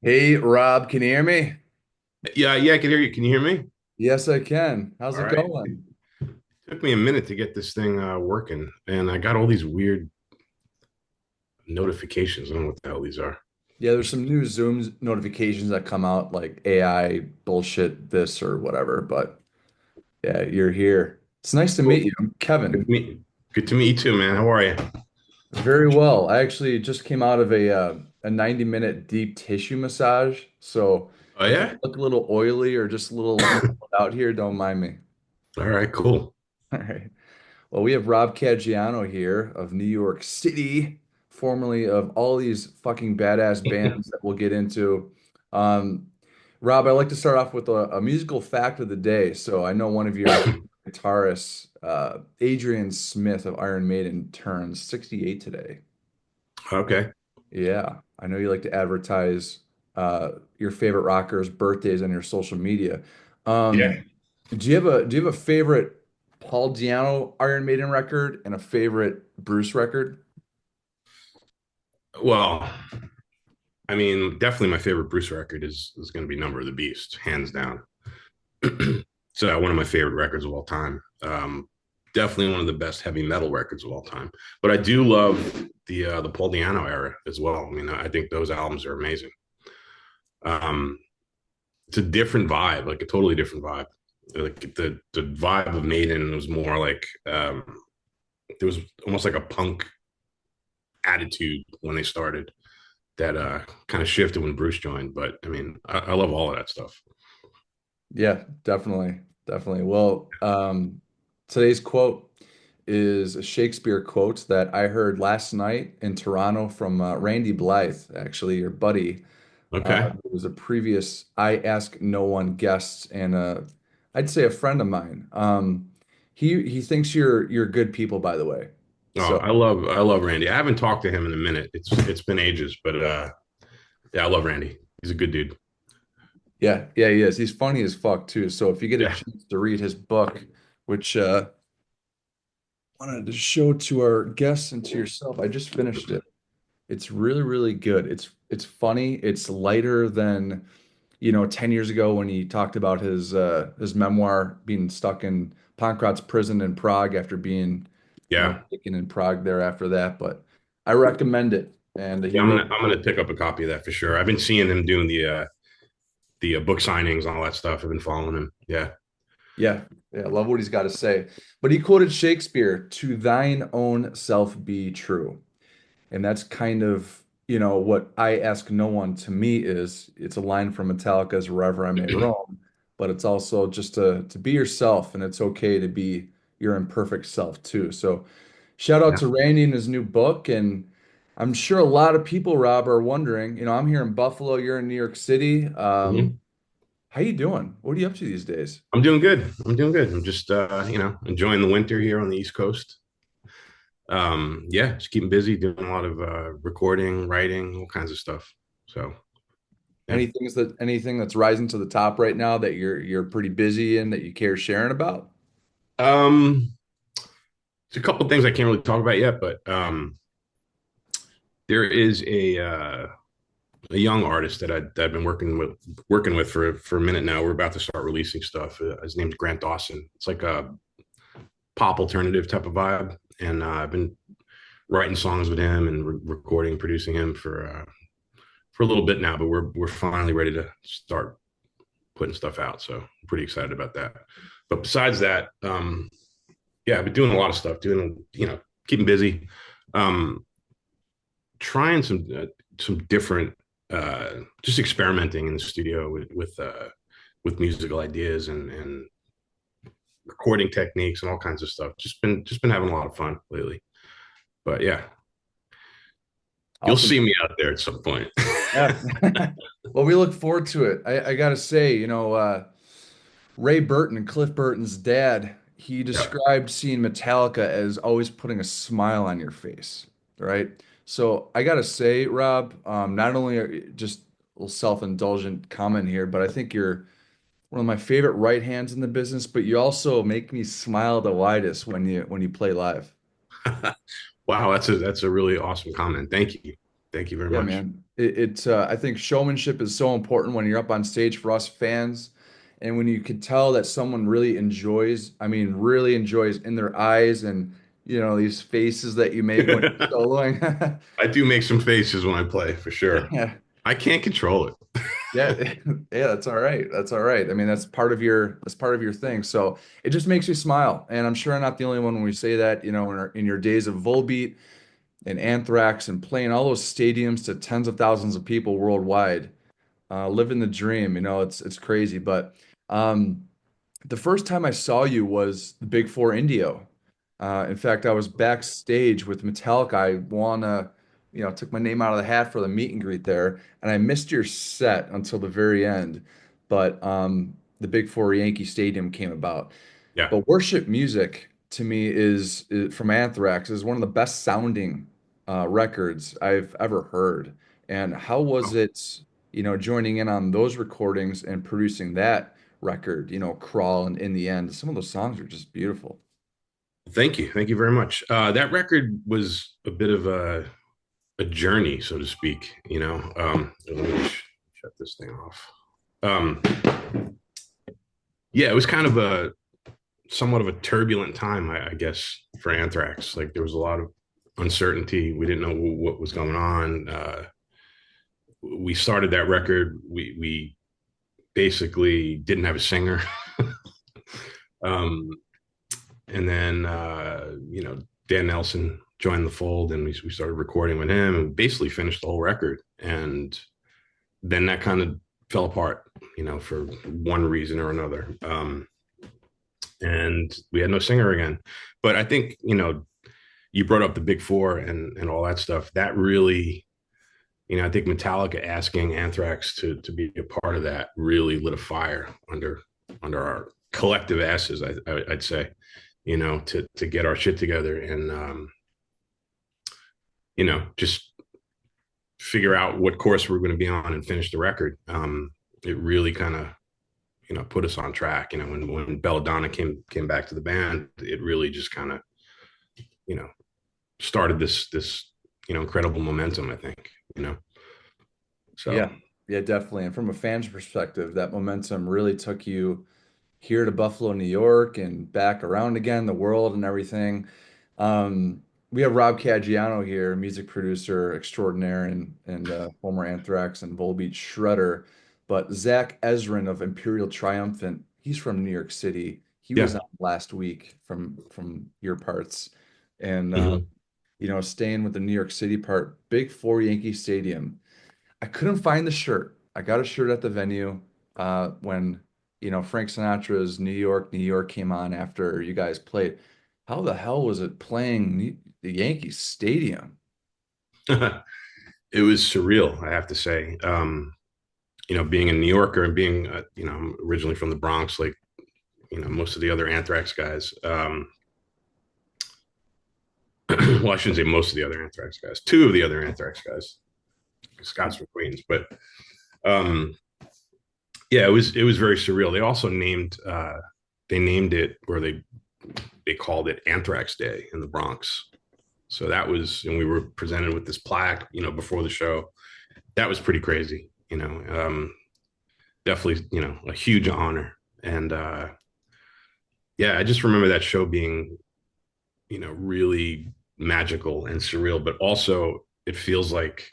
Hey, Rob, can you hear me? Yeah, I can hear you. Can you hear me? Yes, I can. How's All it right. It going? took me a minute to get this thing working, and I got all these weird notifications. I don't know what the hell these are. Yeah, there's some new Zoom notifications that come out like AI bullshit this or whatever, but yeah, you're here. It's nice to meet Cool. you. I'm Good Kevin. to meet, good to meet you too, man. How are you? Very well. I actually just came out of a 90-minute deep tissue massage, so Oh if I yeah. look a little oily or just a little out here, don't mind me. All right, cool. All right. Well, we have Rob CAGGIANO here of New York City, formerly of all these fucking badass bands that we'll get into. Um, Rob, I like to start off with a musical fact of the day. So I know one of your guitarists, Adrian Smith of Iron Maiden, turns 68 today. Okay. Yeah, I know you like to advertise your favorite rockers' birthdays on your social media. Yeah. Um, do you have a favorite Paul Diano Iron Maiden record and a favorite Bruce record? Well, I mean, definitely my favorite Bruce record is going to be Number of the Beast, hands down. So one of my favorite records of all time. Definitely one of the best heavy metal records of all time. But I do love the Paul Diano era as well. I mean, I think those albums are amazing. Um, it's a different vibe, like a totally different vibe. Like the vibe of Maiden was more like there was almost like a punk attitude when they started that kind of shifted when Bruce joined. But I mean, I love all of that stuff. Yeah, definitely. Definitely. Well, today's quote is a Shakespeare quote that I heard last night in Toronto from Randy Blythe, actually, your buddy. Okay. It was a previous I Ask No One guest and I'd say a friend of mine. He thinks you're good people, by the way. Oh, So I love Randy. I haven't talked to him in a minute. It's been ages, but yeah, I love Randy. He's a good dude. yeah, yeah, he is. He's funny as fuck too. So if you get a Yeah. chance to read his book, which wanted to show to our guests and to yourself, I just finished it. It's really, really good. It's funny. It's lighter than 10 years ago when he talked about his memoir being stuck in Pankrat's prison in Prague after being, Yeah. taken in Prague there after that. But I recommend it. And he Yeah, I'm wrote, gonna I'm gonna pick up a copy of that for sure. I've been seeing him doing the book signings and all that stuff. I've been following him. Yeah. yeah, yeah, I love what he's got to say. But he quoted Shakespeare, "To thine own self be true." And that's kind of, what I ask no one to me is it's a line from Metallica's Wherever I May Roam, but it's also just to be yourself and it's okay to be your imperfect self too. So shout out Yeah. to Randy and his new book. And I'm sure a lot of people, Rob, are wondering, I'm here in Buffalo, you're in New York City. Mhm. How you doing? What are you up to these days? I'm doing good. I'm doing good. I'm just enjoying the winter here on the East Coast. Yeah, just keeping busy, doing a lot of recording, writing, all kinds of stuff. So yeah. Anything that's rising to the top right now that you're pretty busy in that you care sharing about? Um, there's a couple of things I can't really talk about yet, but there is a young artist that I've been working with for a minute now. We're about to start releasing stuff. His name's Grant Dawson. It's like a pop alternative type of vibe, and I've been writing songs with him and recording, producing him for a little bit now. But we're finally ready to start putting stuff out. So I'm pretty excited about that. But besides that, yeah, I've been doing a lot of stuff, doing keeping busy, um, trying some different, just experimenting in the studio with musical ideas and recording techniques and all kinds of stuff. Just been having a lot of fun lately. But yeah, you'll Awesome. see me out there at some point. Yeah. Well, we look forward to it. I gotta say, Ray Burton, Cliff Burton's dad, he Yeah. described seeing Metallica as always putting a smile on your face, right? So I gotta say, Rob, not only are just a little self-indulgent comment here, but I think you're one of my favorite right hands in the business, but you also make me smile the widest when you play live. Wow, that's a really awesome comment. Thank you very Yeah, much. man. I think showmanship is so important when you're up on stage for us fans, and when you can tell that someone really enjoys, I mean, really enjoys in their eyes and these faces that you make when you're soloing. I do make some faces when I play for sure. Yeah, I can't control it. yeah, yeah. That's all right. That's all right. I mean, that's part of your thing. So it just makes you smile, and I'm sure I'm not the only one when we say that. In your days of Volbeat and Anthrax and playing all those stadiums to tens of thousands of people worldwide, living the dream. It's crazy. But um, the first time I saw you was the Big Four Indio. In fact, I was backstage with Metallica. I wanna, took my name out of the hat for the meet and greet there, and I missed your set until the very end. But the Big Four Yankee Stadium came about. Yeah. But worship music to me is from Anthrax is one of the best sounding records I've ever heard. And how was it, joining in on those recordings and producing that record, Crawl and In the End? Some of those songs are just beautiful. Thank you. Thank you very much. That record was a bit of a journey, so to speak, let me shut this thing off. Um, yeah, it was kind of a somewhat of a turbulent time, I guess, for Anthrax. Like there was a lot of uncertainty. We didn't know what was going on. We started that record. We basically didn't have a singer. um, and then Dan Nelson joined the fold, and we started recording with him, and basically finished the whole record. And then that kind of fell apart, for one reason or another. And we had no singer again. But I think you brought up the Big Four and all that stuff. That really, I think Metallica asking Anthrax to be a part of that really lit a fire under our collective asses. I'd say, to get our shit together and just figure out what course we're going to be on and finish the record. It really kind of put us on track. When Belladonna came back to the band, it really just kind of started this incredible momentum, I think. So Yeah, yeah, definitely. And from a fan's perspective, that momentum really took you here to Buffalo, New York, and back around again, the world and everything. We have Rob Caggiano here, music producer extraordinaire and former Anthrax and Volbeat shredder. But Zach Ezrin of Imperial Triumphant, he's from New York City. He was yeah. on last week from your parts, and Mhm. staying with the New York City part, Big Four Yankee Stadium. I couldn't find the shirt. I got a shirt at the venue when Frank Sinatra's New York, New York came on after you guys played. How the hell was it playing the Yankee Stadium? It was surreal, I have to say. Being a New Yorker and being I'm originally from the Bronx, like most of the other Anthrax guys. Well, I shouldn't say most of the other Anthrax guys. Two of the other Anthrax guys, Scott's from Queens, but um, yeah, it was very surreal. They named it, or they called it Anthrax Day in the Bronx. So that was, and we were presented with this plaque, before the show. That was pretty crazy, definitely, a huge honor. And yeah, I just remember that show being, really magical and surreal, but also it feels like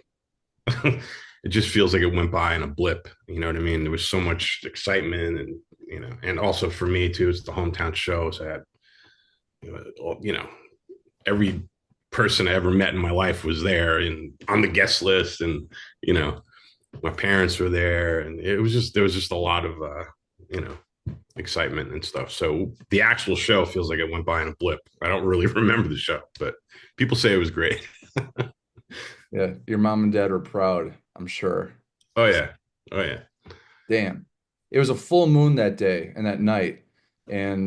it just feels like it went by in a blip. You know what I mean? There was so much excitement, and and also for me too, it's the hometown show, so I had every person I ever met in my life was there and on the guest list, and you know my parents were there, and there was just a lot of you know excitement and stuff. So the actual show feels like it went by in a blip. I don't really remember the show, but people say it was great. Yeah, your mom and dad were proud, I'm sure. Oh yeah, oh yeah. Damn. It was a full moon that day and that night. And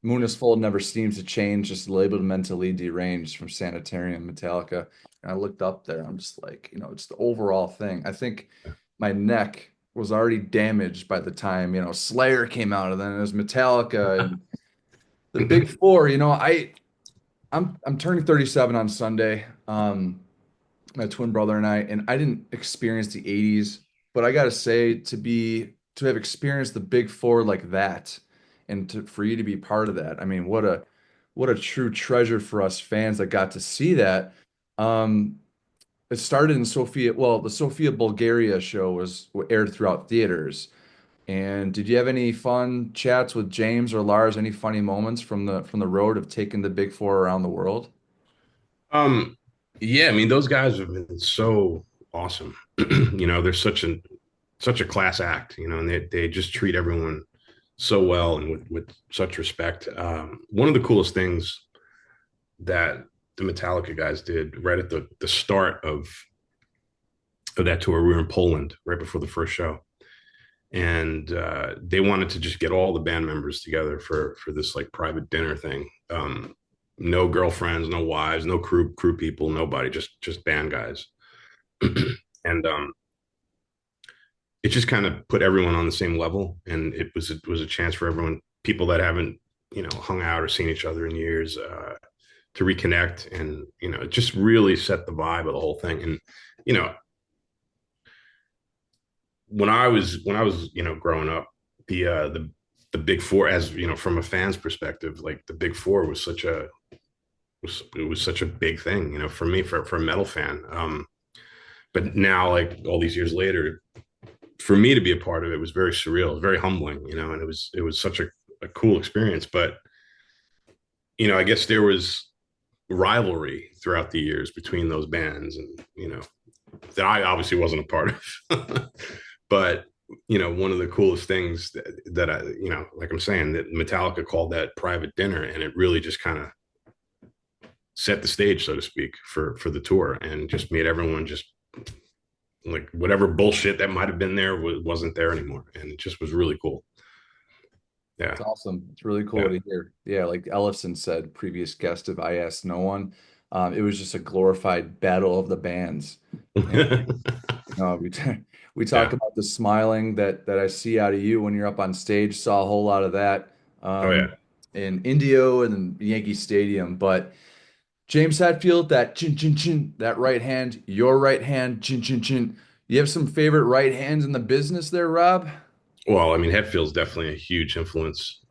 Moon is Full Never Seems to Change, just labeled mentally deranged from Sanitarium Metallica. And I looked up there, I'm just like, it's the overall thing. I think my neck was already damaged by the time, Slayer came out, and then it was Metallica and the Big Four. I'm turning 37 on Sunday. my twin brother and I didn't experience the 80s, but I gotta say to have experienced the big four like that and for you to be part of that. I mean, what a true treasure for us fans that got to see that. Um, it started in Sofia, well, the Sofia, Bulgaria show was aired throughout theaters. And did you have any fun chats with James or Lars? Any funny moments from the road of taking the big four around the world? Um, yeah, I mean, those guys have been so awesome. They're such a class act, and they just treat everyone so well and with such respect. One of the coolest things that the Metallica guys did right at the start of that tour, we were in Poland right before the first show, and they wanted to just get all the band members together for this like private dinner thing. No girlfriends, no wives, no crew people, nobody, just band guys. And it just kind of put everyone on the same level, and it was a chance for everyone, people that haven't hung out or seen each other in years, to reconnect, and it just really set the vibe of the whole thing. And you know when I was growing up, the big four, as from a fan's perspective, like the big four was such a big thing, for me, for a metal fan. But now, like all these years later, for me to be a part of it was very surreal. It was very humbling, and it was such a cool experience. But I guess there was rivalry throughout the years between those bands, and that I obviously wasn't a part of. But one of the coolest things that I, like I'm saying, that Metallica called that private dinner, and it really just kind of set the stage, so to speak, for the tour, and just made everyone just like whatever bullshit that might have been there wasn't there anymore, and it just was really cool. Yeah, It's awesome. It's really cool yeah. to hear. Yeah, like Ellefson said, previous guest of I Ask No One, it was just a glorified battle of the bands. And we we talk Yeah. about the smiling that I see out of you when you're up on stage. Saw a whole lot of that Oh yeah. in Indio and then Yankee Stadium. But James Hetfield, that chin chin chin, that right hand, your right hand, chin chin chin. You have some favorite right hands in the business there, Rob? Well, I mean, Hetfield's definitely a huge influence.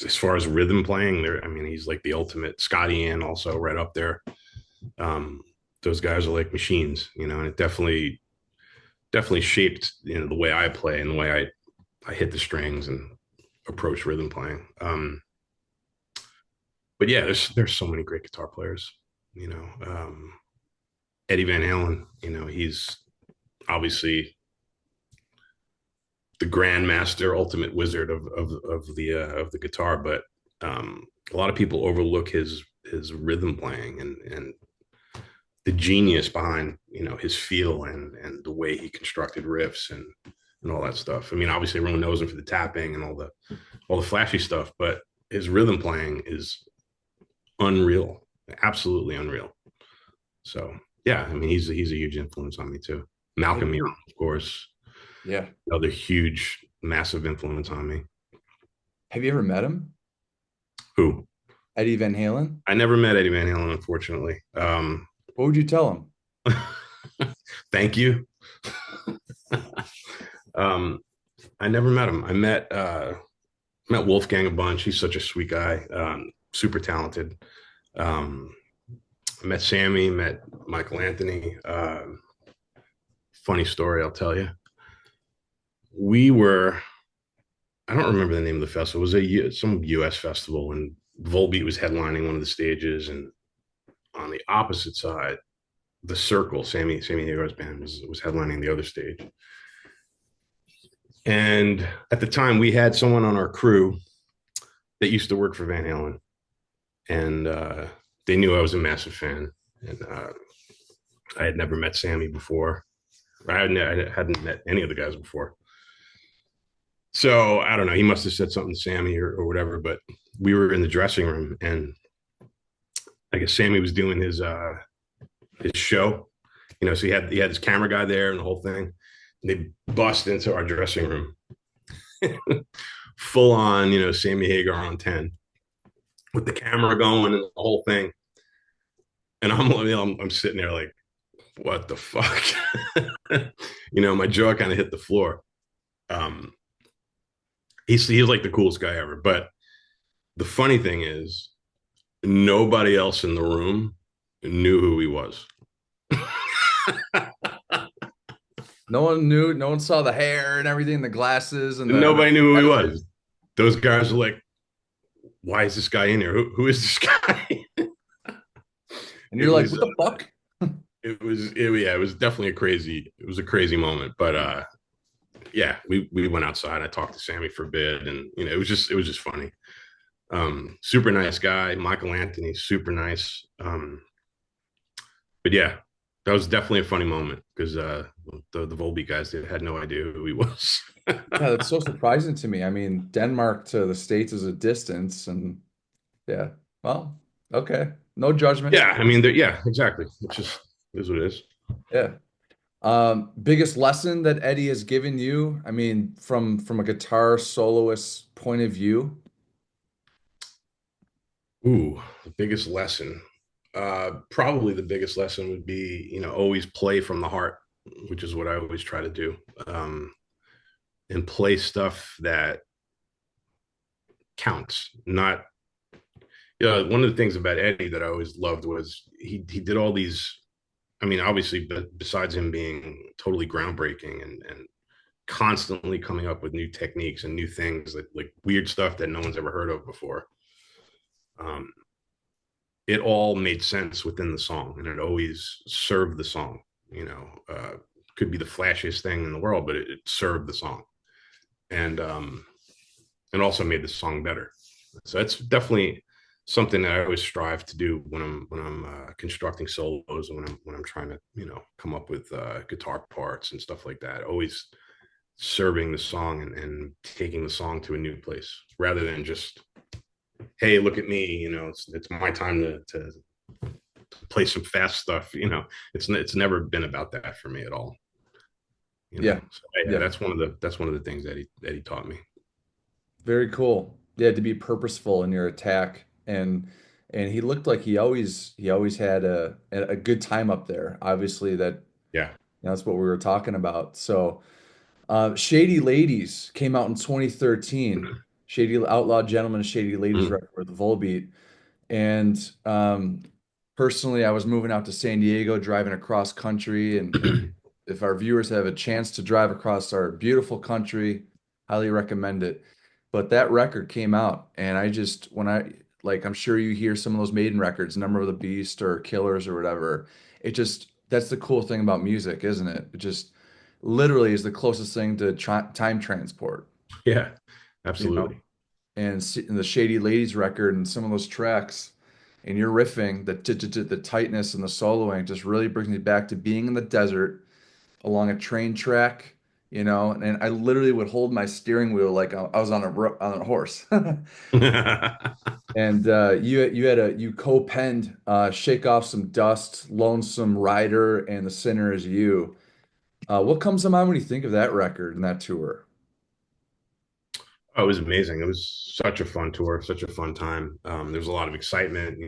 As far as rhythm playing, there, I mean, he's like the ultimate. Scotty Ian also right up there. Um, those guys are like machines, and it definitely shaped the way I play and the way I hit the strings and approach rhythm playing. But yeah, there's so many great guitar players. You know, Eddie Van Halen. He's obviously the grandmaster, ultimate wizard of the guitar, but a lot of people overlook his rhythm playing and the genius behind his feel and the way he constructed riffs and all that stuff. I mean, obviously everyone knows him for the tapping and all the flashy stuff, but his rhythm playing is unreal, absolutely unreal. So yeah, I mean, he's a huge influence on me too. Malcolm Young, of course, Yeah. another huge, massive influence on me. Have you ever met him? Who? Eddie Van Halen? I never met Eddie Van Halen, unfortunately. What would you tell him? Thank you. um, I never met him. I met Wolfgang a bunch. He's such a sweet guy, super talented. Um, I met Sammy, met Michael Anthony. Funny story, I'll tell you. We were, I don't remember the name of the festival. It was some US festival, and Volbeat was headlining one of the stages, and on the opposite side, the Circle, Sammy Hager's band was headlining the other stage. And at the time, we had someone on our crew that used to work for Van Halen, and they knew I was a massive fan. And I had never met Sammy before. I hadn't met any of the guys before. So I don't know. He must have said something to Sammy or whatever. But we were in the dressing room, and I guess Sammy was doing his show. So he had his camera guy there and the whole thing. And they bust into our dressing room, full on, Sammy Hager on 10, with the camera going and the whole thing. And I'm sitting there like, what the fuck? My jaw kind of hit the floor. Um, he's like the coolest guy ever. But the funny thing is, nobody else in the room knew who he was. No one knew, no one saw the hair and everything, the glasses and the Nobody knew who he attitude. was. Those guys were like, why is this guy in here? Who is this guy? And it you're like, was what the fuck? yeah, it was definitely a crazy moment. But yeah, we went outside. I talked to Sammy for a bit, and it was just funny. Super nice guy, Michael Anthony, super nice. But yeah, that was definitely a funny moment because the Volbeat guys, they had no idea who he was. Yeah, that's so surprising to me. I mean, Denmark to the States is a distance, and yeah, well, okay, no judgment. Yeah, I mean, yeah, exactly. It just is what it is. Yeah. Biggest lesson that Eddie has given you? I mean, from a guitar soloist point of view. Ooh, the biggest lesson. Probably the biggest lesson would be, always play from the heart, which is what I always try to do. And play stuff that counts. Not, one of the things about Eddie that I always loved was he did all these. I mean, obviously, but besides him being totally groundbreaking and constantly coming up with new techniques and new things like weird stuff that no one's ever heard of before. Um, it all made sense within the song, and it always served the song. Could be the flashiest thing in the world, but it served the song, and and also made the song better. So it's definitely something that I always strive to do when I'm constructing solos and when I'm trying to come up with guitar parts and stuff like that. Always serving the song and taking the song to a new place rather than just, hey, look at me, it's my time to play some fast stuff. It's never been about that for me at all. Yeah, So yeah, yeah, that's one of the things that he taught me. very cool. Yeah, to be purposeful in your attack, and he looked like he always had a good time up there. Obviously, Yeah. that's what we were talking about. So, Shady Ladies came out in 2013. Shady Outlaw Gentlemen, Shady Ladies Mhm. record with Volbeat. And personally, I was moving out to San Diego, driving across country. And if our viewers have a chance to drive across our beautiful country, highly recommend it. But that record came out, and when I'm sure you hear some of those Maiden records, Number of the Beast or Killers or whatever. That's the cool thing about music, isn't it? It just literally is the closest thing to time transport, Yeah, you know? absolutely. And the Shady Ladies record and some of those tracks and your riffing, the tightness and the soloing just really brings me back to being in the desert along a train track, and I literally would hold my steering wheel like I was on a horse. And you co-penned Shake Off Some Dust, Lonesome Rider, and The Sinner Is You. What comes to mind when you think of that record and that tour? Oh, it was amazing. It was such a fun tour, such a fun time. There was a lot of excitement,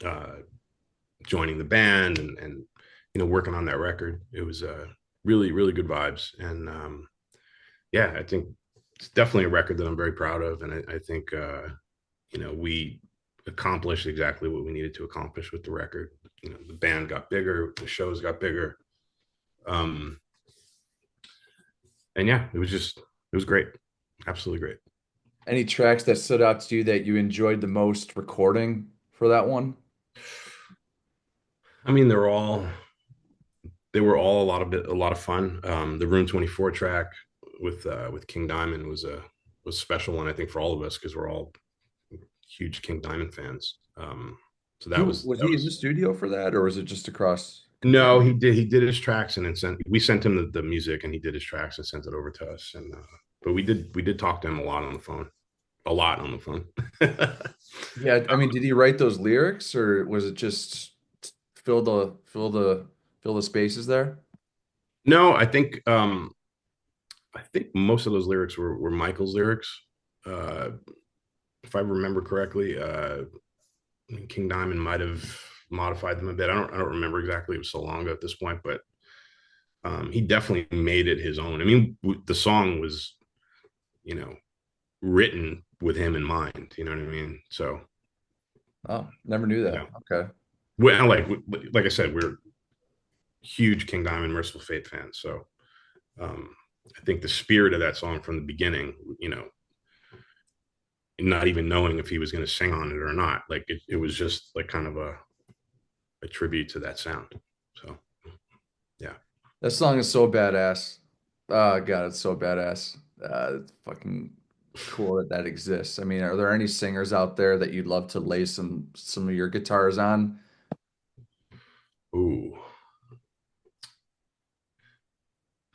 uh, joining the band and working on that record. It was really, really good vibes. And yeah, I think it's definitely a record that I'm very proud of. And I think, we accomplished exactly what we needed to accomplish with the record. The band got bigger, the shows got bigger. Um, and yeah, it was great. Absolutely great. Any tracks that stood out to you that you enjoyed the most recording for that one? I mean, they were all a lot of fun. The Room 24 track with King Diamond was a special one, I think, for all of us because we're all huge King Diamond fans. So that Who was was that he in the was studio for that, or was it just across no, completely? he did his tracks and then we sent him the music and he did his tracks and sent it over to us. And but we did talk to him a lot on the phone, a lot on the phone. Yeah, I mean, did he write those lyrics, or was it just fill the fill the fill the spaces there? No, I think most of those lyrics were Michael's lyrics. Uh, if I remember correctly, King Diamond might have modified them a bit. I don't remember exactly. It was so long ago at this point, but he definitely made it his own. I mean, the song was, you know, written with him in mind. You know what I mean? So, Oh, never knew you that. know, Okay. well, like I said, we're huge King Diamond, Merciful Fate fans. So, um, I think the spirit of that song from the beginning, you know, not even knowing if he was going to sing on it or not, like it was just like kind of a tribute to that sound. So, yeah. That song is so badass. Oh God, it's so badass. It's fucking cool that that exists. I mean, are there any singers out there that you'd love to lay some of your guitars on? Ooh.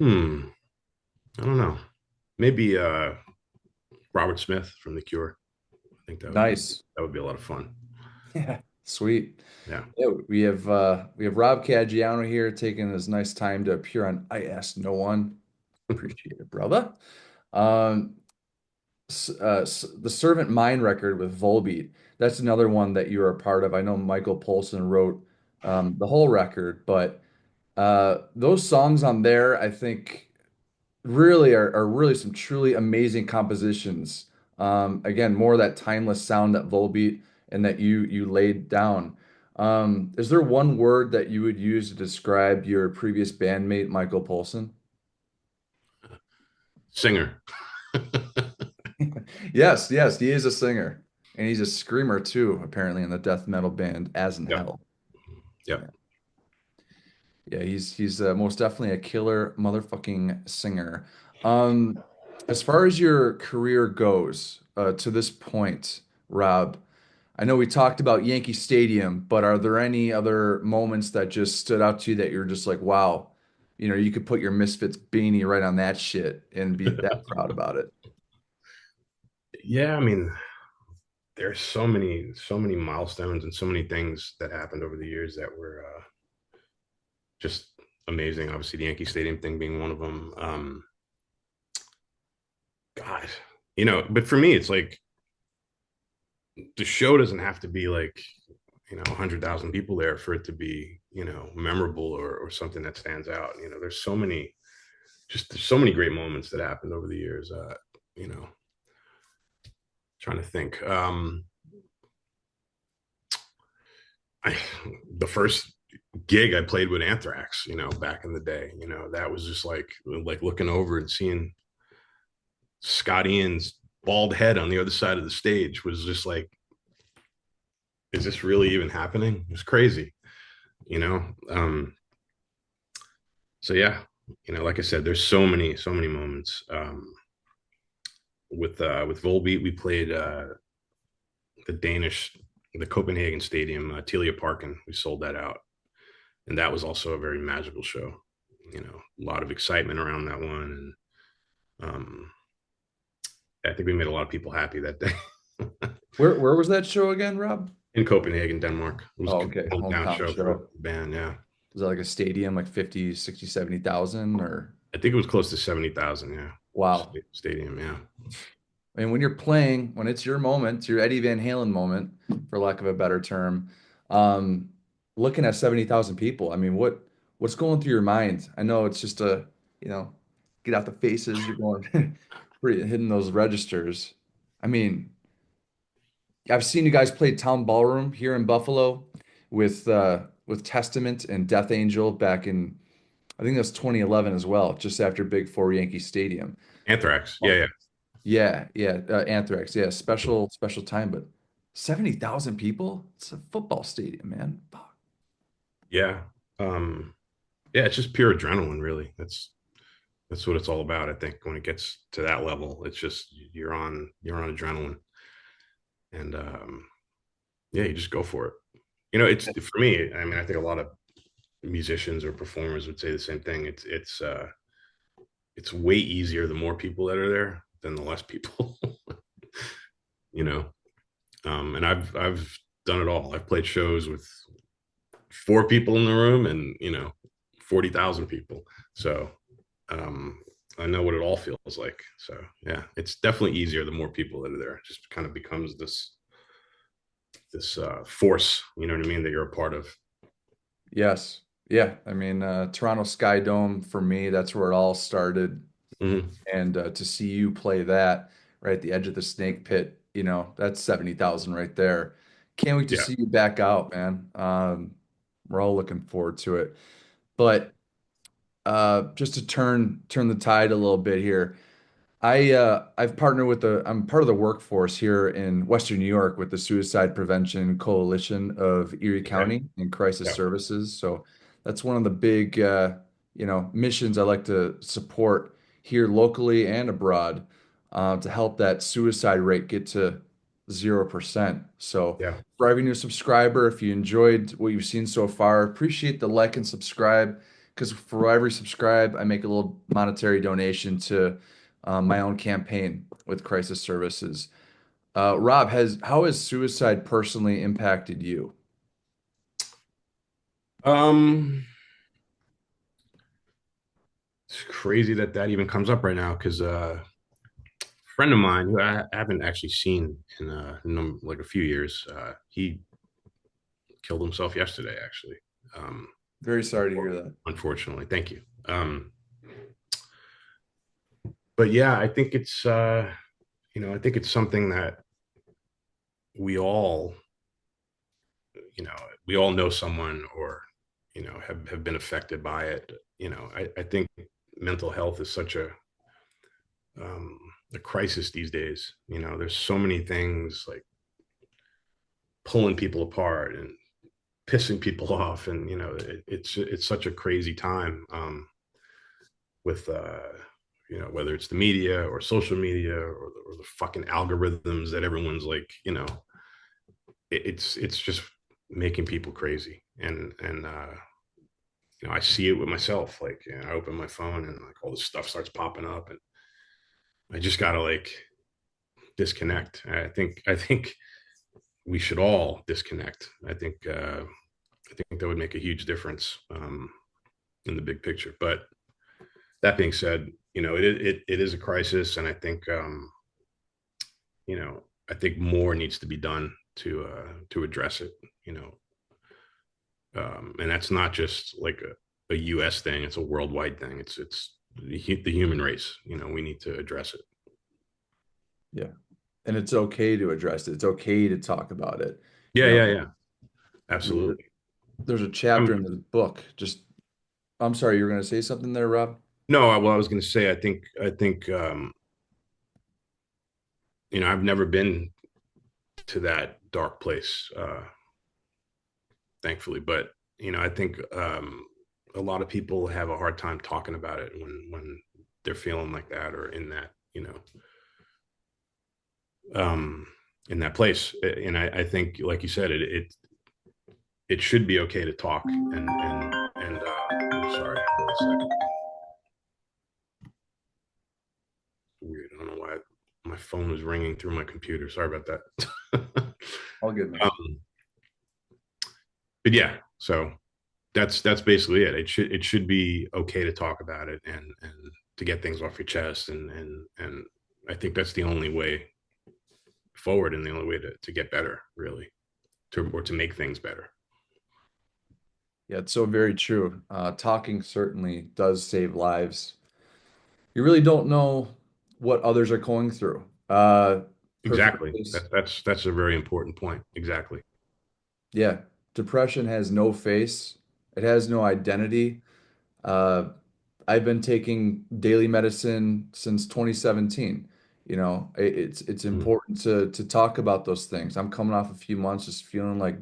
Hmm. I don't know. Maybe Robert Smith from The Cure. I think Nice. that would be a lot of fun. Yeah, sweet. Yeah. Yeah, we have Rob Caggiano here taking his nice time to appear on I Ask No One. Appreciate it, brother. Um, the Servant Mind record with Volbeat. That's another one that you are a part of. I know Michael Poulsen wrote the whole record, but those songs on there, I think, really are really some truly amazing compositions. Again, more of that timeless sound that Volbeat and that you laid down. Is there one word that you would use to describe your previous bandmate, Michael Poulsen? Singer. Yes, yes, he is a singer. And he's a screamer too, apparently, in the death metal band Yep. Asinhell. Yep. Yeah, yeah, he's most definitely a killer motherfucking singer. Um, as far as your career goes, to this point, Rob, I know we talked about Yankee Stadium, but are there any other moments that just stood out to you that you're just like, wow, you could put your Misfits beanie right on that shit and be that proud about it? Yeah. I mean, there's so many milestones and so many things that happened over the years that were just amazing. Obviously, the Yankee Stadium thing being one of them. God, but for me, it's like the show doesn't have to be like 100,000 people there for it to be memorable or something that stands out. There's so many great moments that happened over the years. You know, trying to think. I the first gig I played with Anthrax, back in the day, that was just like looking over and seeing Scott Ian's bald head on the other side of the stage was just like, is this really even happening? It was crazy, you know. So yeah, like I said, there's so many moments. With Volbeat, we played the Danish, the Copenhagen Stadium, Telia Parken. We sold that out, and that was also a very magical show. A lot of excitement around that one, and I think we made a lot of people happy that day. Where was that show again, Rob? In Copenhagen, Denmark. It was Oh, a okay. hometown Hometown show for show. the band. Yeah, Was that like a stadium, like 50, 60, 70,000 or I think it was close to 70,000. Yeah, wow. stadium. Yeah, I mean, when you're playing, when it's your moment, your Eddie Van Halen moment, for lack of a better term, um, looking at 70,000 people, I mean, what's going through your mind? I know it's just you know, get out the faces, you're going hitting those registers. I mean, I've seen you guys play Town Ballroom here in Buffalo with Testament and Death Angel back in I think that's 2011 as well, just after Big Four Yankee Stadium. Anthrax. Yeah, Oh, yeah, yeah, yeah, Anthrax. Yeah, special time, but 70,000 people? It's a football stadium, man. Fuck. yeah. Um, yeah, it's just pure adrenaline, really. That's what it's all about. I think when it gets to that level, it's just you're on adrenaline, and yeah, you just go for it. It's for me. I mean, I think a lot of musicians or performers would say the same thing. It's way easier the more people that are there than the less people. you know, and I've done it all. I've played shows with 4 people in the room and 40,000 people. So um, I know what it all feels like. So yeah, it's definitely easier the more people that are there. It just kind of becomes this this force, you know what I mean, that you're a part of. Yes. Yeah. I mean, Toronto Sky Dome for me, that's where it all started. Hmm. And to see you play that right at the edge of the snake pit, that's 70,000 right there. Can't wait to Yeah, see you back out, man. We're all looking forward to it. But just to turn the tide a little bit here, I've partnered with I'm part of the workforce here in Western New York with the Suicide Prevention Coalition of Erie okay, County and Crisis yeah, Services. So that's one of the big missions I like to support here locally and abroad to help that suicide rate get to 0%. So yeah, for every new subscriber, if you enjoyed what you've seen so far, appreciate the like and subscribe because for every subscribe, I make a little monetary donation to my own campaign with crisis services. Rob, how has suicide personally impacted you? um it's crazy that that even comes up right now because a friend of mine who I haven't actually seen in like a few years, he killed himself yesterday, actually. Um, Very sorry to hear that. Unfortunately, thank you. But yeah, I think it's I think it's something that we all, you know, we all know someone or have been affected by it. I think mental health is such um, a crisis these days. There's so many things like pulling people apart and pissing people off, and it's such a crazy time with whether it's the media or social media or the fucking algorithms that everyone's like, it's just making people crazy. And I see it with myself. Like, I open my phone and like all this stuff starts popping up, and I just gotta like disconnect. I think we should all disconnect. I think that would make a huge difference in the big picture. But that being said, it is a crisis, and you know I think more needs to be done to address it. And that's not just like a U.S. thing; it's a worldwide thing. It's the human race. We need to address it. Yeah. And it's okay to address it. It's okay to talk about it. You Yeah, know, yeah, yeah, I mean, absolutely. there's a chapter Um, in the book. I'm sorry, you were going to say something there, Rob? no, well, I was going to say, I think I've never been to that dark place, thankfully. But I think a lot of people have a hard time talking about it when they're feeling like that or um, in that place. And I think, like you said, it should be okay to talk. I'm sorry, hold on a second. Weird. I don't know why my phone was ringing through my computer. Sorry about that. All good, man. um, but yeah, so that's basically it. It should be okay to talk about it and to get things off your chest, and I think that's the only way forward and the only way to get better, really, to make things better. Yeah, it's so very true. Talking certainly does save lives. You really don't know what others are going through. Perfect Exactly. case. That's a very important point. Exactly. Yeah, depression has no face. It has no identity. Uh, I've been taking daily medicine since 2017. It's Mm, important to talk about those things. I'm coming off a few months just feeling like,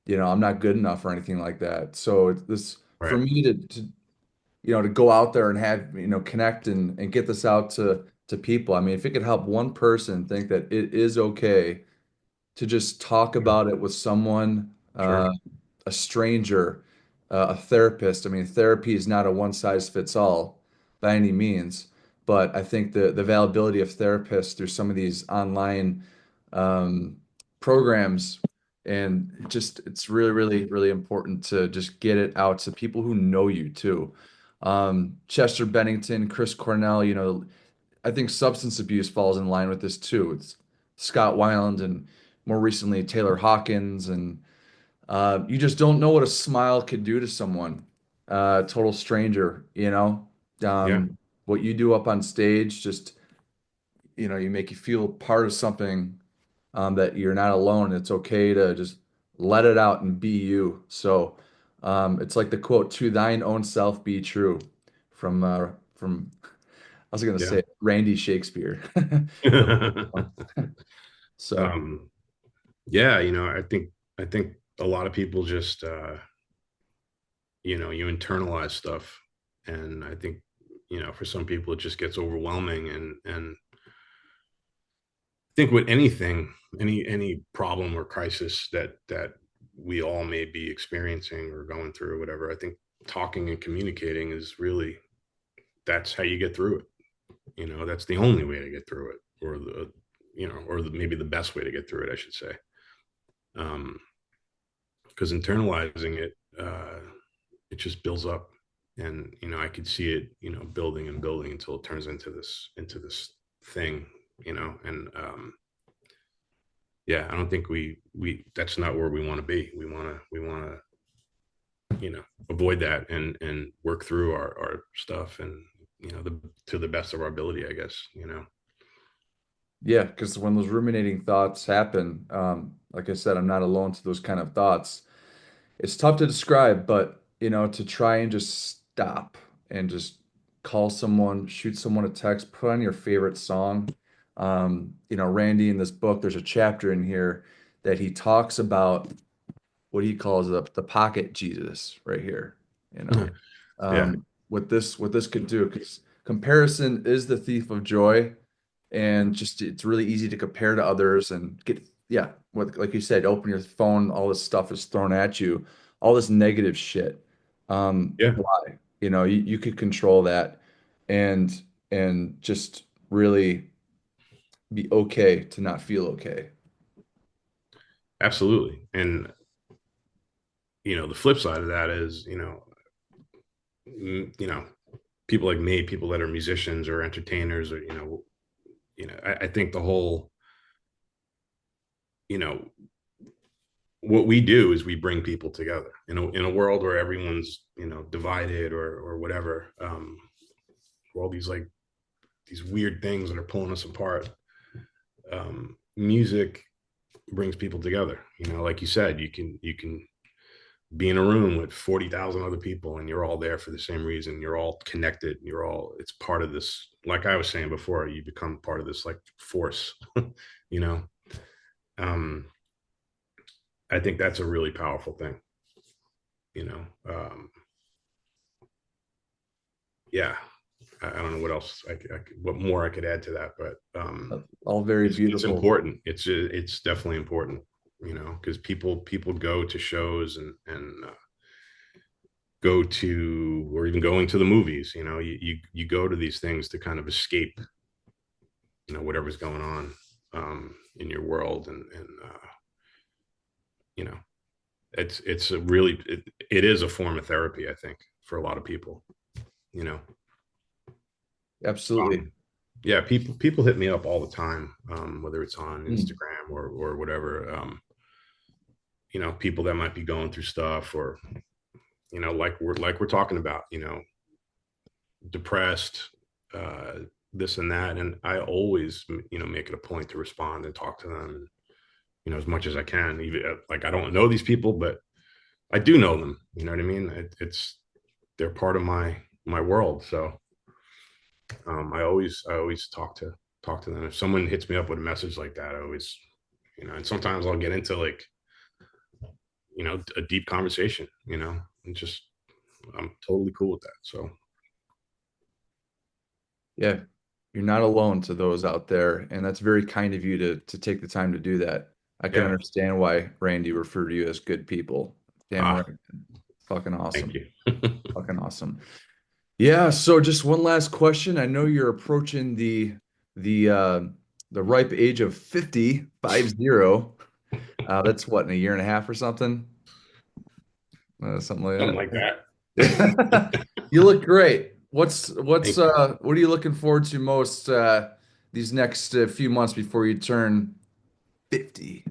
I'm not good enough or anything like that. So this for right. me to go out there and have, connect and get this out to people. I mean, if it could help one person think that it is okay to just talk Yeah, about it with someone, sure. a stranger, a therapist. I mean, therapy is not a one size fits all by any means, but I think the availability of therapists through some of these online um, programs and it's really, really, really important to just get it out to people who know you too. Chester Bennington, Chris Cornell, I think substance abuse falls in line with this too. It's Scott Weiland and more recently Taylor Hawkins, and you just don't know what a smile could do to someone, total stranger, you know. Yeah. What you do up on stage, just you make you feel part of something, that you're not alone. It's okay to just let it out and be you. So it's like the quote, "To thine own self be true," from I was gonna Yeah. say Randy Shakespeare. So um, yeah, I think a lot of people just you internalize stuff, and I think for some people it just gets overwhelming, and I think with anything, any problem or crisis that we all may be experiencing or going through or whatever, I think talking and communicating is really, that's how you get through it. That's the only way to get through it, or maybe the best way to get through it, I should say. Because internalizing it, it just builds up, and I could see it, building and building until it turns into this thing, and yeah, I don't think we that's not where we want to be. We want to avoid that, and work through our stuff, and to the best of our ability, I guess. yeah, because when those ruminating thoughts happen, like I said, I'm not alone to those kind of thoughts. It's tough to describe, but to try and just stop and just call someone, shoot someone a text, put on your favorite song. Randy, in this book, there's a chapter in here that he talks about what he calls the pocket Jesus right here. You know, Yeah, what this could do, because comparison is the thief of joy, and just it's really easy to compare to others and get, yeah, what, like you said, open your phone, all this stuff is thrown at you, all this negative shit. yeah, Why? You could control that, and just really be okay to not feel okay. absolutely. And the flip side of that is, people like me, people that are musicians or entertainers, or I think the whole, you know, what we do is we bring people together in a world where everyone's divided or whatever. All these, like, these weird things that are pulling us apart. Music brings people together. Like you said, you can be in a room with 40,000 other people, and you're all there for the same reason. You're all connected. It's part of this. Like I was saying before, you become part of this, like, force. you know. Um, I think that's a really powerful thing. You know. Yeah. I don't know what else what more I could add to that, but All very it's beautiful. important. It's definitely important. Because people go to shows, and go to, or even going to the movies. You go to these things to kind of escape whatever's going on in your world, and you know it's a really, it is a form of therapy, I think, for a lot of people. you know Absolutely. yeah, people hit me up all the time, whether it's on Mm. Instagram or whatever. People that might be going through stuff, or like we're talking about, depressed, uh, this and that. And I always, make it a point to respond and talk to them, as much as I can. Even, like, I don't know these people, but I do know them. You know what I mean? They're part of my world. So I always talk to them. If someone hits me up with a message like that, I always, and sometimes I'll get into, like, a deep conversation, and just, I'm totally cool with that. So Yeah, you're not alone to those out there, and that's very kind of you to take the time to do that. I can yeah. understand why Randy referred to you as good people. Damn right. Ah, Fucking thank awesome. you. Fucking awesome. Yeah, so just one last question. I know you're approaching the uh the ripe age of 50, 50. That's what, in a year and a half or something? Something Something like like that. that. You look great. Thank you. What are you looking forward to most, these next few months before you turn 50?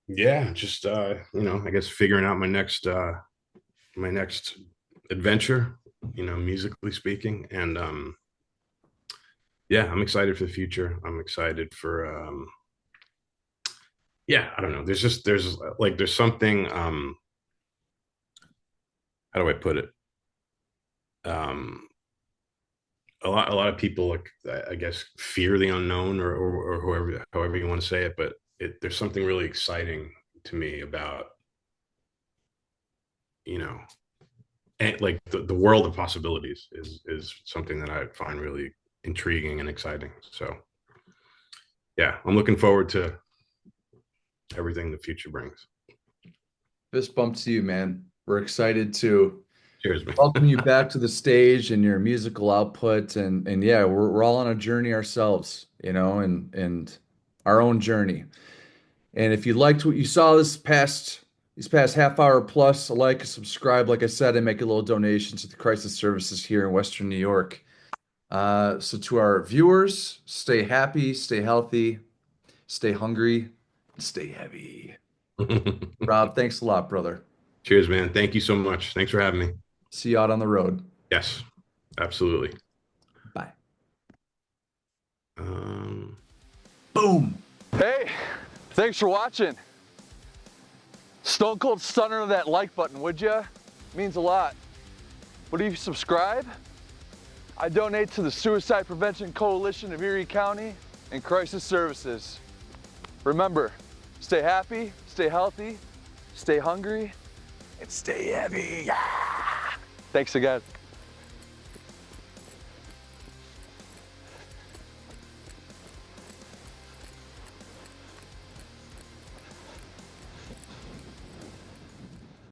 Yeah, just I guess figuring out my next adventure, musically speaking. And yeah, I'm excited for the future. I'm excited for yeah, I don't know. There's something how do I put it? Um a lot of people, like, I guess, fear the unknown, or however you want to say it, but there's something really exciting to me about, you know, and like the world of possibilities is something that I find really intriguing and exciting. So yeah, I'm looking forward to everything the future brings. Fist bump to you, man. We're excited to Cheers, man. welcome you back to the stage and your musical output. And yeah, we're all on a journey ourselves, and our own journey. And if you liked what you saw this past half hour plus, like, subscribe, like I said, and make a little donation to the crisis services here in Western New York. So to our viewers, stay happy, stay healthy, stay hungry, and stay heavy. Rob, thanks a lot, brother. Cheers, man. Thank you so much. Thanks for having me. See you out on the road. Yes, absolutely. Bye. Um, Boom. Hey, thanks for watching. Stone cold stunner of that like button, would ya? Means a lot. Would you subscribe? I donate to the Suicide Prevention Coalition of Erie County and Crisis Services. Remember, stay happy, stay healthy, stay hungry, and stay heavy. Yeah. Thanks again.